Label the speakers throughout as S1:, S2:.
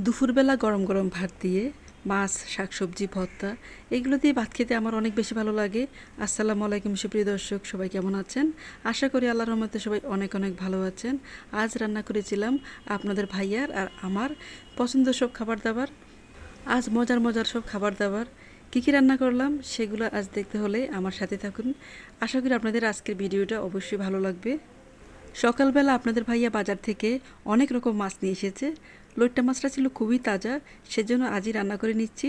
S1: দুপুরবেলা গরম গরম ভাত দিয়ে মাছ শাকসবজি ভর্তা এগুলো দিয়ে ভাত খেতে আমার অনেক বেশি ভালো লাগে। আসসালামু আলাইকুম সুপ্রিয় দর্শক, সবাই কেমন আছেন? আশা করি আল্লাহর রহমতে সবাই অনেক অনেক ভালো আছেন। আজ রান্না করেছিলাম আপনাদের ভাইয়ার আর আমার পছন্দের সব খাবার দাবার। আজ মজার মজার সব খাবার দাবার কী কী রান্না করলাম সেগুলো আজ দেখতে হলে আমার সাথে থাকুন। আশা করি আপনাদের আজকের ভিডিওটা অবশ্যই ভালো লাগবে। সকালবেলা আপনাদের ভাইয়া বাজার থেকে অনেক রকম মাছ নিয়ে এসেছে। লইট্টা মাছটা ছিল খুবই তাজা, সেজন্য আজই রান্না করে নিচ্ছি।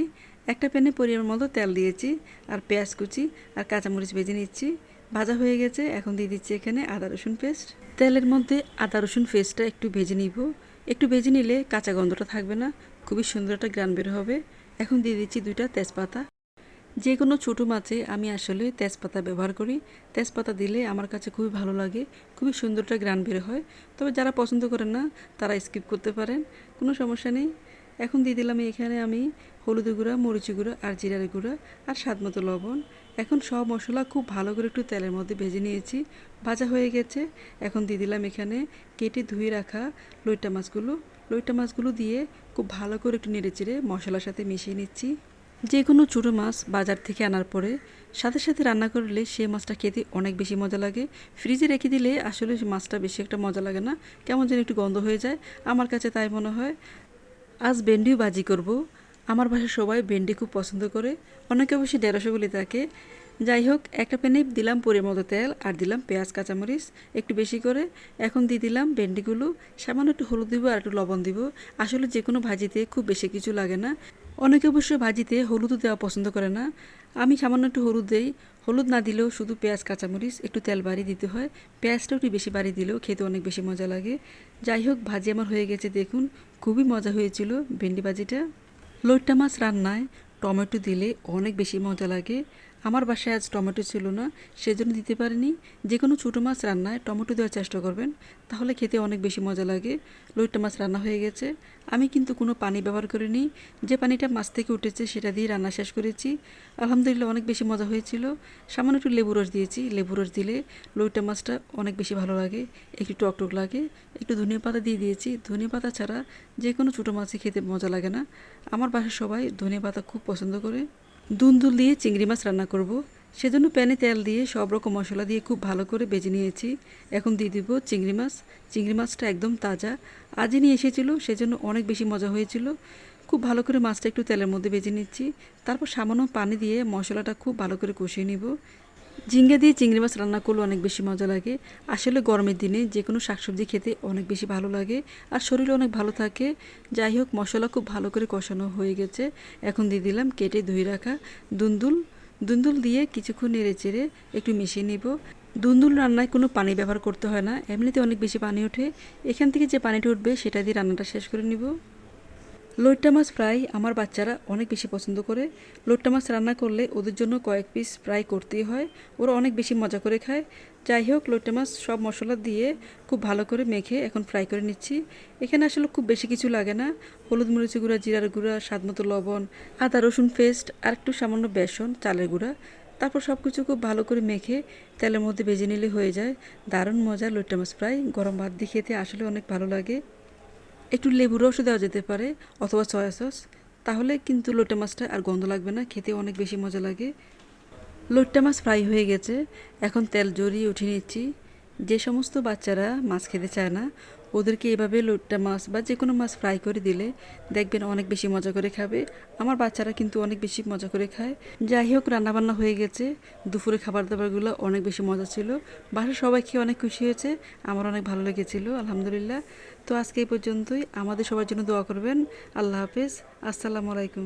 S1: একটা প্যানে পরিমাণ মতো তেল দিয়েছি আর পেঁয়াজ কুচি আর কাঁচামরিচ ভেজে নিচ্ছি। ভাজা হয়ে গেছে, এখন দিয়ে দিচ্ছি এখানে আদা রসুন পেস্ট। তেলের মধ্যে আদা রসুন পেস্টটা একটু ভেজে নিব। একটু ভেজে নিলে কাঁচা গন্ধটা থাকবে না, খুবই সুন্দর একটা গ্রান বের হবে। এখন দিয়ে দিচ্ছি 2টা তেজপাতা। যে কোনো ছোটো মাছে আমি আসলে তেজপাতা ব্যবহার করি। তেজপাতা দিলে আমার কাছে খুবই ভালো লাগে, খুবই সুন্দরটা গ্রান বের হয়। তবে যারা পছন্দ করেন না তারা স্কিপ করতে পারেন, কোনো সমস্যা নেই। এখন দিয়ে দিলাম এখানে আমি হলুদ গুঁড়া, মরিচ গুঁড়া আর জিরার গুঁড়া আর স্বাদ মতো লবণ। এখন সব মশলা খুব ভালো করে একটু তেলের মধ্যে ভেজে নিয়েছি। ভাজা হয়ে গেছে, এখন দিয়ে দিলাম এখানে কেটে ধুয়ে রাখা লইট্টা মাছগুলো। লইট্টা মাছগুলো দিয়ে খুব ভালো করে একটু নেড়ে চেড়ে মশলার সাথে মিশিয়ে নিচ্ছি। যে কোনো ছোটো মাছ বাজার থেকে আনার পরে সাথে সাথে রান্না করলে সেই মাছটা খেতে অনেক বেশি মজা লাগে। ফ্রিজে রেখে দিলে আসলে মাছটা বেশি একটা মজা লাগে না, কেমন যেন একটু গন্ধ হয়ে যায়, আমার কাছে তাই মনে হয়। আজ ভেন্ডিও ভাজি করব। আমার বাসায় সবাই ভেন্ডি খুব পছন্দ করে, অনেকে অবশ্যই ঢেঁড়সও বলে থাকে। যাই হোক, একটা প্যানে দিলাম পরিমাণ মতো তেল আর দিলাম পেঁয়াজ কাঁচামরিচ একটু বেশি করে। এখন দিয়ে দিলাম ভেন্ডিগুলো, সামান্য একটু হলুদ দিব আর একটু লবণ দিব। আসলে যে কোনো ভাজিতে খুব বেশি কিছু লাগে না। অনেকে অবশ্য ভাজিতে হলুদও দেওয়া পছন্দ করে না, আমি সামান্য একটু হলুদ দেই। হলুদ না দিলেও শুধু পেঁয়াজ কাঁচামরিচ একটু তেল বাড়ি দিতে হয়, পেঁয়াজটা একটু বেশি বাড়ি দিলেও খেতে অনেক বেশি মজা লাগে। যাই হোক, ভাজি আমার হয়ে গেছে, দেখুন খুবই মজা হয়েছিল ভেন্ডি ভাজিটা। লইট্টা মাছ রান্নায় টমেটো দিলে অনেক বেশি মজা লাগে। আমার বাসায় আজ টমেটো ছিল না, সেজন্য দিতে পারিনি। যে কোনো ছোটো মাছ রান্নায় টমেটো দেওয়ার চেষ্টা করবেন, তাহলে খেতে অনেক বেশি মজা লাগে। লইট্টা মাছ রান্না হয়ে গেছে, আমি কিন্তু কোনো পানি ব্যবহার করিনি। যে পানিটা মাছ থেকে উঠেছে সেটা দিয়ে রান্না শেষ করেছি। আলহামদুলিল্লাহ অনেক বেশি মজা হয়েছিল। সামান্য একটু লেবু রস দিয়েছি, লেবু রস দিলে লইট্টা মাছটা অনেক বেশি ভালো লাগে, একটু টকটক লাগে। একটু ধনিয়া পাতা দিয়ে দিয়েছি, ধনিয়া পাতা ছাড়া যে কোনো ছোটো মাছই খেতে মজা লাগে না। আমার বাসায় সবাই ধনিয়া পাতা খুব পছন্দ করে। দুন্দুল দিয়ে চিংড়ি মাছ রান্না করব, সেজন্য প্যানে তেল দিয়ে সব রকম মশলা দিয়ে খুব ভালো করে ভেজে নিয়েছি। এখন দিয়ে দিব চিংড়ি মাছ। চিংড়ি মাছটা একদম তাজা, আজই নিয়ে এসেছিল, সেজন্য অনেক বেশি মজা হয়েছিল। খুব ভালো করে মাছটা একটু তেলের মধ্যে ভেজে নিচ্ছি, তারপর সামান্য পানি দিয়ে মশলাটা খুব ভালো করে কষিয়ে নিব। ঝিঙ্গা দিয়ে চিংড়ি মাছ রান্না করলে অনেক বেশি মজা লাগে। আসলে গরমের দিনে যে কোনো শাকসবজি খেতে অনেক বেশি ভালো লাগে আর শরীরে অনেক ভালো থাকে। যাই হোক, মশলা খুব ভালো করে কষানো হয়ে গেছে। এখন দিয়ে দিলাম কেটে ধুয়ে রাখা দুন্দুল। দুন্দুল দিয়ে কিছুক্ষণ নেড়ে চেড়ে একটু মিশিয়ে নিব। দুন্দুল রান্নায় কোনো পানি ব্যবহার করতে হয় না, এমনিতে অনেক বেশি পানি ওঠে। এখান থেকে যে পানিটা উঠবে সেটা দিয়ে রান্নাটা শেষ করে নিব। লইট্টা মাছ ফ্রাই আমার বাচ্চারা অনেক বেশি পছন্দ করে। লইট্টা মাছ রান্না করলে ওদের জন্য কয়েক পিস ফ্রাই করতেই হয়, ওরা অনেক বেশি মজা করে খায়। যাই হোক, লইট্টা মাছ সব মশলা দিয়ে খুব ভালো করে মেখে এখন ফ্রাই করে নিচ্ছি। এখানে আসলে খুব বেশি কিছু লাগে না, হলুদ মরিচ গুঁড়া, জিরার গুঁড়া, স্বাদ মতো লবণ, আদা রসুন পেস্ট আর একটু সামান্য বেসন, চালের গুঁড়া। তারপর সব কিছু খুব ভালো করে মেখে তেলের মধ্যে ভেজে নিলে হয়ে যায় দারুণ মজা লইট্টা মাছ ফ্রাই। গরম ভাত দিয়ে খেতে আসলে অনেক ভালো লাগে। একটু লেবুর রসও দেওয়া যেতে পারে অথবা সয়া সস, তাহলে কিন্তু লইট্টা মাছটা আর গন্ধ লাগবে না, খেতে অনেক বেশি মজা লাগে। লইট্টা মাছ ফ্রাই হয়ে গেছে, এখন তেল জড়িয়ে উঠিয়ে নিচ্ছি। যে সমস্ত বাচ্চারা মাছ খেতে চায় না ওদেরকে এভাবে লইট্টা মাছ বা যে কোনো মাছ ফ্রাই করে দিলে দেখবেন অনেক বেশি মজা করে খাবে। আমার বাচ্চারা কিন্তু অনেক বেশি মজা করে খায়। যাই হোক, রান্নাবান্না হয়ে গেছে, দুপুরে খাবার দাবারগুলো অনেক বেশি মজা ছিল। বাসার সবাই খেয়ে অনেক খুশি হয়েছে, আমার অনেক ভালো লেগেছিল আলহামদুলিল্লাহ। তো আজকে এই পর্যন্তই, আমাদের সবার জন্য দোয়া করবেন। আল্লাহ হাফেজ, আসসালামু আলাইকুম।